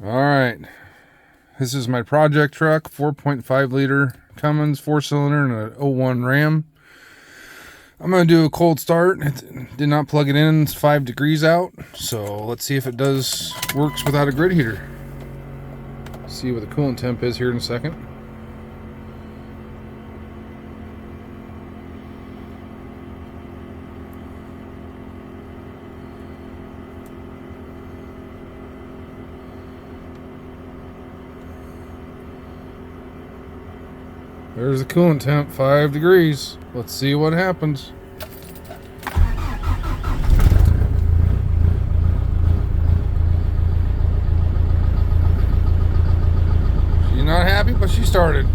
All right. This is my project truck, 4.5 liter Cummins 4-cylinder and a 01 Ram. I'm going to do a cold start. It did not plug it in. It's 5 degrees out. So let's see if it works without a grid heater. See what the coolant temp is here in a second. There's the coolant temp, 5 degrees. Let's see what happens. She's not happy, but she started.